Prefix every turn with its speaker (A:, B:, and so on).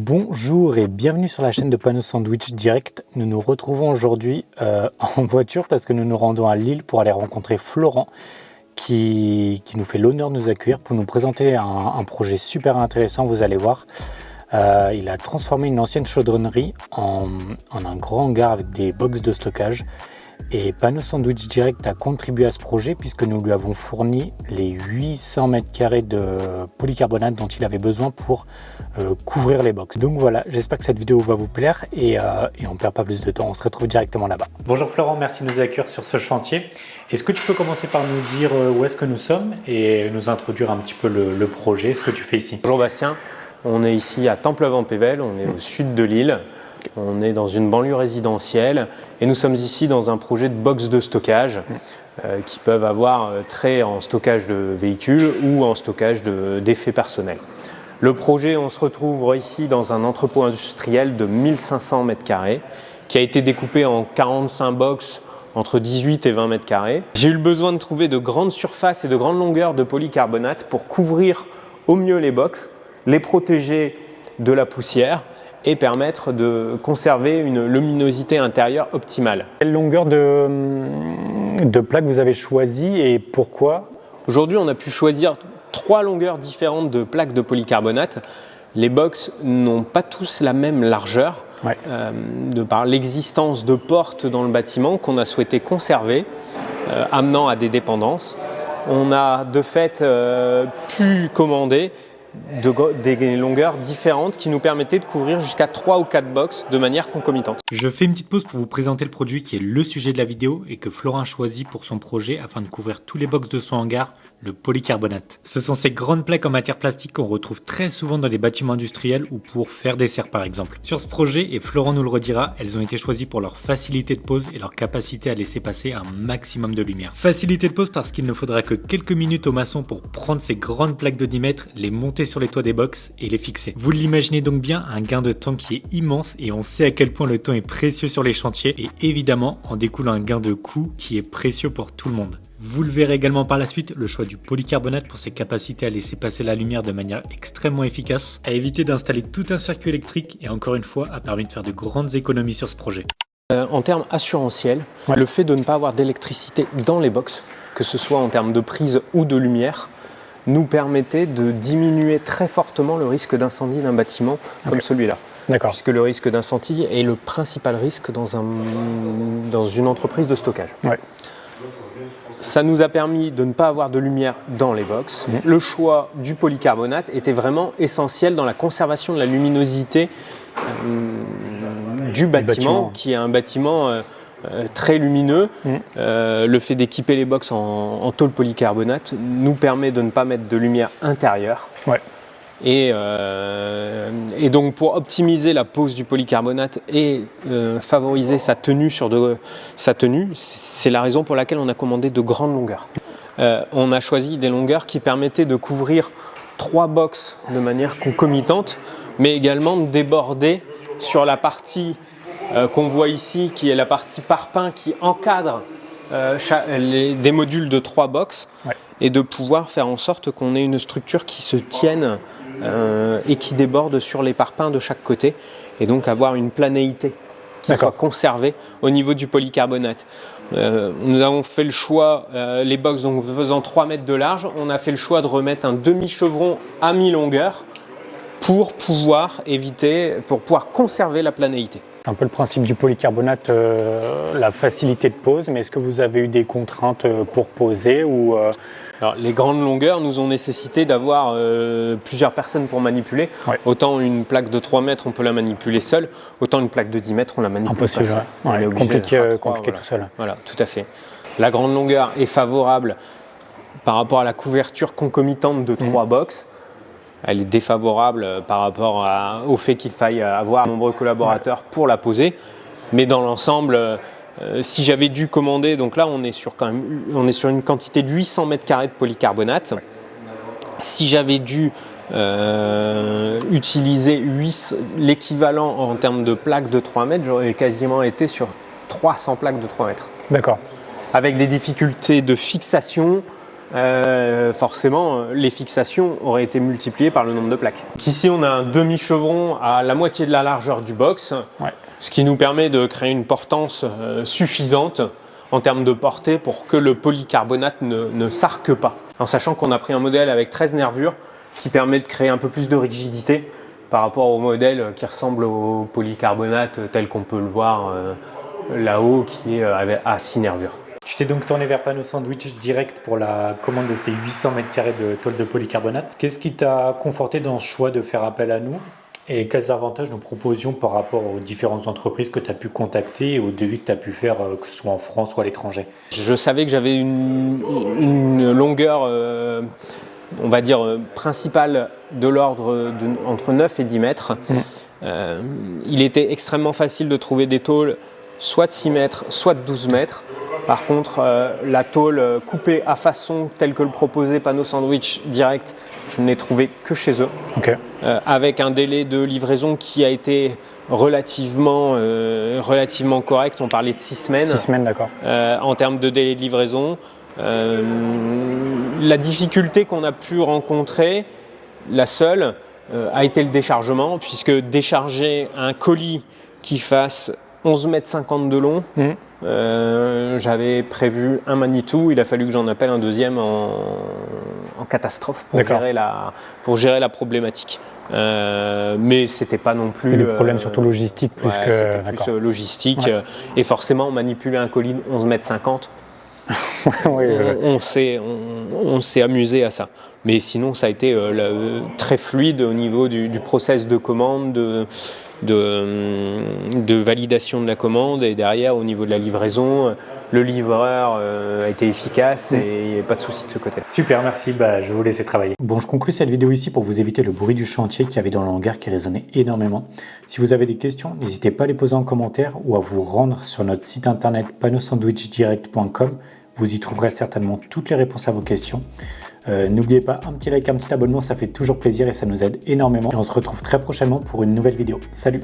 A: Bonjour et bienvenue sur la chaîne de Panneau Sandwich Direct. Nous nous retrouvons aujourd'hui en voiture parce que nous nous rendons à Lille pour aller rencontrer Florent qui nous fait l'honneur de nous accueillir pour nous présenter un projet super intéressant, vous allez voir. Il a transformé une ancienne chaudronnerie en un grand hangar avec des box de stockage. Et Panneau Sandwich Direct a contribué à ce projet puisque nous lui avons fourni les 800 m² de polycarbonate dont il avait besoin pour couvrir les box. Donc voilà, j'espère que cette vidéo va vous plaire et on ne perd pas plus de temps, on se retrouve directement là-bas. Bonjour Florent, merci de nous accueillir sur ce chantier. Est-ce que tu peux commencer par nous dire où est-ce que nous sommes et nous introduire un petit peu le projet, ce que tu fais ici?
B: Bonjour Bastien, on est ici à Templeval-Pével, on est au sud de Lille. On est dans une banlieue résidentielle et nous sommes ici dans un projet de box de stockage qui peuvent avoir trait en stockage de véhicules ou en stockage d'effets personnels. Le projet, on se retrouve ici dans un entrepôt industriel de 1500 m² qui a été découpé en 45 box entre 18 et 20 m². J'ai eu le besoin de trouver de grandes surfaces et de grandes longueurs de polycarbonate pour couvrir au mieux les box, les protéger de la poussière et permettre de conserver une luminosité intérieure optimale.
A: Quelle longueur de plaque vous avez choisi et pourquoi?
B: Aujourd'hui, on a pu choisir 3 longueurs différentes de plaques de polycarbonate. Les box n'ont pas tous la même largeur, de par l'existence de portes dans le bâtiment qu'on a souhaité conserver, amenant à des dépendances. On a de fait pu commander des longueurs différentes qui nous permettaient de couvrir jusqu'à 3 ou 4 box de manière concomitante.
A: Je fais une petite pause pour vous présenter le produit qui est le sujet de la vidéo et que Florent a choisi pour son projet afin de couvrir tous les box de son hangar, le polycarbonate. Ce sont ces grandes plaques en matière plastique qu'on retrouve très souvent dans les bâtiments industriels ou pour faire des serres par exemple. Sur ce projet, et Florent nous le redira, elles ont été choisies pour leur facilité de pose et leur capacité à laisser passer un maximum de lumière. Facilité de pose parce qu'il ne faudra que quelques minutes au maçon pour prendre ces grandes plaques de 10 mètres, les monter sur les toits des box et les fixer. Vous l'imaginez donc bien, un gain de temps qui est immense et on sait à quel point le temps est précieux sur les chantiers et évidemment en découle un gain de coût qui est précieux pour tout le monde. Vous le verrez également par la suite, le choix du polycarbonate pour ses capacités à laisser passer la lumière de manière extrêmement efficace, a évité d'installer tout un circuit électrique et encore une fois a permis de faire de grandes économies sur ce projet.
B: En termes assurantiels, le fait de ne pas avoir d'électricité dans les box, que ce soit en termes de prise ou de lumière, nous permettait de diminuer très fortement le risque d'incendie d'un bâtiment comme celui-là. Puisque le risque d'incendie est le principal risque dans une entreprise de stockage. Ça nous a permis de ne pas avoir de lumière dans les box. Le choix du polycarbonate était vraiment essentiel dans la conservation de la luminosité du bâtiment, qui est un bâtiment très lumineux. Le fait d'équiper les box en tôle polycarbonate nous permet de ne pas mettre de lumière intérieure. Et donc pour optimiser la pose du polycarbonate et favoriser sa tenue, c'est la raison pour laquelle on a commandé de grandes longueurs. On a choisi des longueurs qui permettaient de couvrir 3 box de manière concomitante, mais également de déborder sur la partie qu'on voit ici, qui est la partie parpaing qui encadre des modules de 3 box, et de pouvoir faire en sorte qu'on ait une structure qui se tienne et qui déborde sur les parpaings de chaque côté, et donc avoir une planéité qui soit conservée au niveau du polycarbonate. Nous avons fait le choix, les box donc faisant 3 mètres de large, on a fait le choix de remettre un demi-chevron à mi-longueur pour pouvoir conserver la planéité.
A: Un peu le principe du polycarbonate, la facilité de pose, mais est-ce que vous avez eu des contraintes pour poser ou
B: Alors, les grandes longueurs nous ont nécessité d'avoir plusieurs personnes pour manipuler. Autant une plaque de 3 mètres, on peut la manipuler seule, autant une plaque de 10 mètres, on la manipule pas seule. On est obligé
A: compliqué tout seul.
B: Voilà, tout à fait. La grande longueur est favorable par rapport à la couverture concomitante de 3 box. Elle est défavorable par rapport au fait qu'il faille avoir de nombreux collaborateurs pour la poser. Mais dans l'ensemble, si j'avais dû commander, donc là on est sur une quantité de 800 m² de polycarbonate. Si j'avais dû utiliser l'équivalent en termes de plaques de 3 mètres, j'aurais quasiment été sur 300 plaques de 3 mètres.
A: D'accord.
B: Avec des difficultés de fixation, forcément les fixations auraient été multipliées par le nombre de plaques. Ici on a un demi-chevron à la moitié de la largeur du box, ce qui nous permet de créer une portance suffisante en termes de portée pour que le polycarbonate ne s'arque pas. En sachant qu'on a pris un modèle avec 13 nervures qui permet de créer un peu plus de rigidité par rapport au modèle qui ressemble au polycarbonate tel qu'on peut le voir là-haut qui est à 6 nervures.
A: Tu t'es donc tourné vers Panneau Sandwich direct pour la commande de ces 800 m² de tôle de polycarbonate. Qu'est-ce qui t'a conforté dans ce choix de faire appel à nous? Et quels avantages nous proposions par rapport aux différentes entreprises que tu as pu contacter et aux devis que tu as pu faire, que ce soit en France ou à l'étranger?
B: Je savais que j'avais une longueur, on va dire, principale de l'ordre entre 9 et 10 mètres. Il était extrêmement facile de trouver des tôles soit de 6 mètres, soit de 12 mètres. Par contre, la tôle coupée à façon telle que le proposait Panneau Sandwich direct, je n'ai trouvé que chez eux. Avec un délai de livraison qui a été relativement correct. On parlait de 6 semaines.
A: 6 semaines, d'accord.
B: En termes de délai de livraison. La difficulté qu'on a pu rencontrer, la seule, a été le déchargement, puisque décharger un colis qui fasse 11,50 m de long, j'avais prévu un Manitou, il a fallu que j'en appelle un deuxième en catastrophe pour gérer la problématique. Mais c'était pas non plus...
A: C'était des problèmes surtout logistiques plus que...
B: C'était plus logistique. Et forcément, manipuler un colis de 11,50 m, on s'est amusé à ça. Mais sinon, ça a été très fluide au niveau du process de commande, de validation de la commande, et derrière au niveau de la livraison, le livreur a été efficace et pas de souci de ce côté.
A: Super, merci, je vais vous laisser travailler. Bon, je conclue cette vidéo ici pour vous éviter le bruit du chantier qu'il y avait dans le hangar qui résonnait énormément. Si vous avez des questions, n'hésitez pas à les poser en commentaire ou à vous rendre sur notre site internet panneausandwichdirect.com. Vous y trouverez certainement toutes les réponses à vos questions. N'oubliez pas, un petit like, un petit abonnement, ça fait toujours plaisir et ça nous aide énormément. Et on se retrouve très prochainement pour une nouvelle vidéo. Salut!